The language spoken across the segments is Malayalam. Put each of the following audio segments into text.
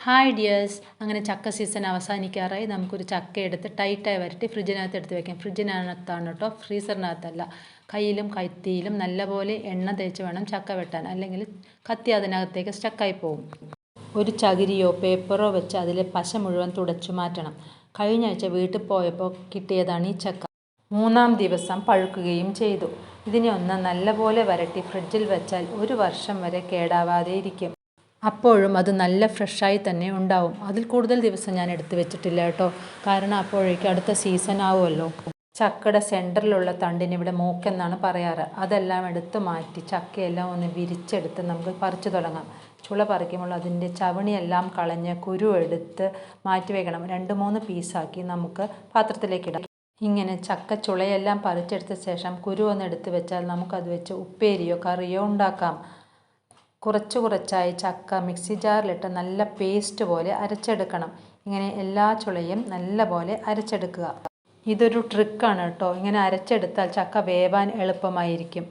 ഹായ് ഡിയേഴ്സ്, അങ്ങനെ ചക്ക സീസൺ അവസാനിക്കാറായി. നമുക്കൊരു ചക്ക എടുത്ത് ടൈറ്റായി വരട്ടി ഫ്രിഡ്ജിനകത്ത് എടുത്ത് വെക്കാം. ഫ്രിഡ്ജിനകത്താണ് കേട്ടോ, ഫ്രീസറിനകത്തല്ല. കയ്യിലും കത്തിയിലും നല്ലപോലെ എണ്ണ തേച്ച് വേണം ചക്ക വെട്ടാൻ, അല്ലെങ്കിൽ കത്തി അതിനകത്തേക്ക് സ്റ്റക്കായി പോകും. ഒരു ചകിരിയോ പേപ്പറോ വെച്ച് അതിലെ പശ മുഴുവൻ തുടച്ചു മാറ്റണം. കഴിഞ്ഞ ആഴ്ച വീട്ടിൽ പോയപ്പോൾ കിട്ടിയതാണ് ഈ ചക്ക. 3-ാം ദിവസം പഴുക്കുകയും ചെയ്തു. ഇതിനെ ഒന്ന് നല്ലപോലെ വരട്ടി ഫ്രിഡ്ജിൽ വെച്ചാൽ 1 വർഷം വരെ കേടാവാതെ ഇരിക്കും. അപ്പോഴും അത് നല്ല ഫ്രഷായി തന്നെ ഉണ്ടാവും. അതിൽ കൂടുതൽ ദിവസം ഞാൻ എടുത്ത് വെച്ചിട്ടില്ല കേട്ടോ, കാരണം അപ്പോഴേക്കും അടുത്ത സീസൺ ആവുമല്ലോ. ചക്കയുടെ സെൻറ്ററിലുള്ള തണ്ടിന് ഇവിടെ മൂക്കെന്നാണ് പറയാറ്. അതെല്ലാം എടുത്ത് മാറ്റി ചക്കയെല്ലാം ഒന്ന് വിരിച്ചെടുത്ത് നമുക്ക് പറിച്ചു തുടങ്ങാം. ചുള പറിക്കുമ്പോൾ അതിൻ്റെ ചവണിയെല്ലാം കളഞ്ഞ് കുരു എടുത്ത് മാറ്റി വയ്ക്കണം. 2-3 പീസാക്കി നമുക്ക് പാത്രത്തിലേക്ക് ഇടാം. ഇങ്ങനെ ചക്ക ചുളയെല്ലാം പറിച്ചെടുത്ത ശേഷം കുരു ഒന്ന് എടുത്ത് വെച്ചാൽ നമുക്കത് വെച്ച് ഉപ്പേരിയോ കറിയോ ഉണ്ടാക്കാം. കുറച്ചായി ചക്ക മിക്സി ജാറിലിട്ട് നല്ല പേസ്റ്റ് പോലെ അരച്ചെടുക്കണം. ഇങ്ങനെ എല്ലാ ചുളയും നല്ല പോലെ അരച്ചെടുക്കുക. ഇതൊരു ട്രിക്കാണ് കേട്ടോ. ഇങ്ങനെ അരച്ചെടുത്താൽ ചക്ക വേവാൻ എളുപ്പമായിരിക്കും.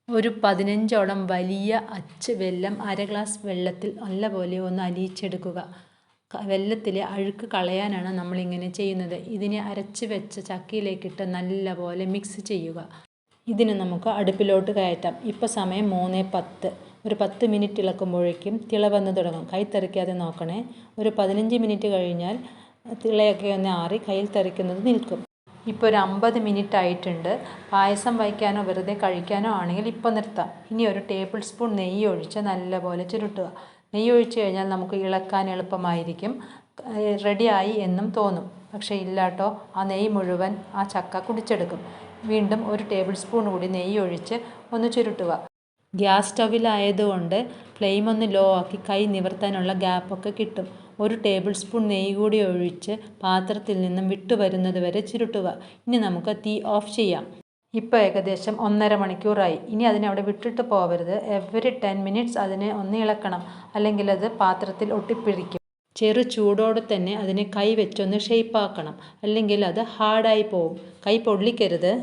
ഒരു 15ഓളം വലിയ അച്ച് വെല്ലം 1/2 ഗ്ലാസ് വെള്ളത്തിൽ നല്ലപോലെ ഒന്ന് അലിയിച്ചെടുക്കുക. വെല്ലത്തിലെ അഴുക്ക് കളയാനാണ് നമ്മളിങ്ങനെ ചെയ്യുന്നത്. ഇതിനെ അരച്ച് വെച്ച ചക്കയിലേക്കിട്ട് നല്ലപോലെ മിക്സ് ചെയ്യുക. ഇതിന് നമുക്ക് അടുപ്പിലോട്ട് കയറ്റാം. ഇപ്പോൾ സമയം 3:10. ഒരു 10 മിനിറ്റ് ഇളക്കുമ്പോഴേക്കും തിള വന്ന് തുടങ്ങും. കൈ തെറിക്കാതെ നോക്കണേ. ഒരു 15 മിനിറ്റ് കഴിഞ്ഞാൽ തിളയൊക്കെ ഒന്ന് ആറി കയ്യിൽ തെറിക്കുന്നത് നിൽക്കും. ഇപ്പോൾ ഒരു 50 മിനിറ്റ് ആയിട്ടുണ്ട്. പായസം വയ്ക്കാനോ വെറുതെ കഴിക്കാനോ ആണെങ്കിൽ ഇപ്പോൾ നിർത്താം. ഇനി ഒരു ടേബിൾ സ്പൂൺ നെയ്യ് ഒഴിച്ച് നല്ലപോലെ ചുരുട്ടുക. നെയ്യ് ഒഴിച്ച് കഴിഞ്ഞാൽ നമുക്ക് ഇളക്കാൻ എളുപ്പമായിരിക്കും. റെഡിയായി എന്നും തോന്നും. പക്ഷേ ഇല്ലാട്ടോ, ആ നെയ്യ് മുഴുവൻ ആ ചക്ക കുടിച്ചെടുക്കും. വീണ്ടും ഒരു ടേബിൾ സ്പൂൺ കൂടി നെയ്യ് ഒഴിച്ച് ഒന്ന് ചുരുട്ടുക. ഗ്യാസ് സ്റ്റൗവിലായതുകൊണ്ട് ഫ്ലെയിം ഒന്ന് ലോ ആക്കി കൈ നിവർത്താനുള്ള ഗ്യാപ്പൊക്കെ കിട്ടും. ഒരു ടേബിൾ സ്പൂൺ നെയ്യ് കൂടി ഒഴിച്ച് പാത്രത്തിൽ നിന്നും വിട്ടുവരുന്നത് വരെ ചുരുട്ടുക. ഇനി നമുക്ക് തീ ഓഫ് ചെയ്യാം. ഇപ്പോൾ ഏകദേശം 1.5 മണിക്കൂറായി. ഇനി അതിനെ അവിടെ വിട്ടിട്ട് പോവരുത്. എവറി 10 മിനിറ്റ്സ് അതിനെ ഒന്ന് ഇളക്കണം, അല്ലെങ്കിൽ അത് പാത്രത്തിൽ ഒട്ടിപ്പിടിക്കും. ചെറു ചൂടോടെ തന്നെ അതിനെ കൈ വെച്ചൊന്ന് ഷേപ്പാക്കണം, അല്ലെങ്കിൽ അത് ഹാർഡായി പോവും. കൈ പൊള്ളിക്കരുത്.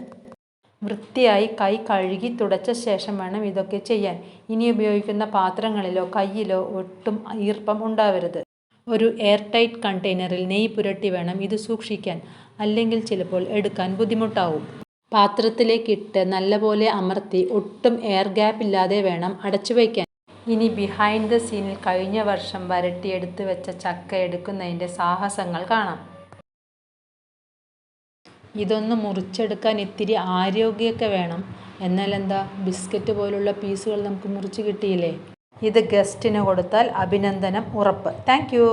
വൃത്തിയായി കൈ കഴുകി തുടച്ച ശേഷം വേണം ഇതൊക്കെ ചെയ്യാൻ. ഇനി ഉപയോഗിക്കുന്ന പാത്രങ്ങളിലോ കയ്യിലോ ഒട്ടും ഈർപ്പം ഉണ്ടാവരുത്. ഒരു എയർ ടൈറ്റ് കണ്ടെയ്നറിൽ നെയ്യ് പുരട്ടി വേണം ഇത് സൂക്ഷിക്കാൻ, അല്ലെങ്കിൽ ചിലപ്പോൾ എടുക്കാൻ ബുദ്ധിമുട്ടാവും. പാത്രത്തിലേക്കിട്ട് നല്ലപോലെ അമർത്തി ഒട്ടും എയർ ഗ്യാപ്പ് ഇല്ലാതെ വേണം അടച്ചു വയ്ക്കാൻ. ഇനി ബിഹൈൻഡ് ദ സീനിൽ കഴിഞ്ഞ വർഷം വരട്ടിയെടുത്ത് വെച്ച ചക്ക എടുക്കുന്നതിൻ്റെ സാഹസങ്ങൾ കാണാം. ഇതൊന്ന് മുറിച്ചെടുക്കാൻ ഇത്തിരി ആരോഗ്യമൊക്കെ വേണം. എന്നാൽ എന്താ, ബിസ്ക്കറ്റ് പോലുള്ള പീസുകൾ നമുക്ക് മുറിച്ച് കിട്ടിയില്ലേ. ഇത് ഗസ്റ്റിന് കൊടുത്താൽ അഭിനന്ദനം ഉറപ്പ്. Thank you.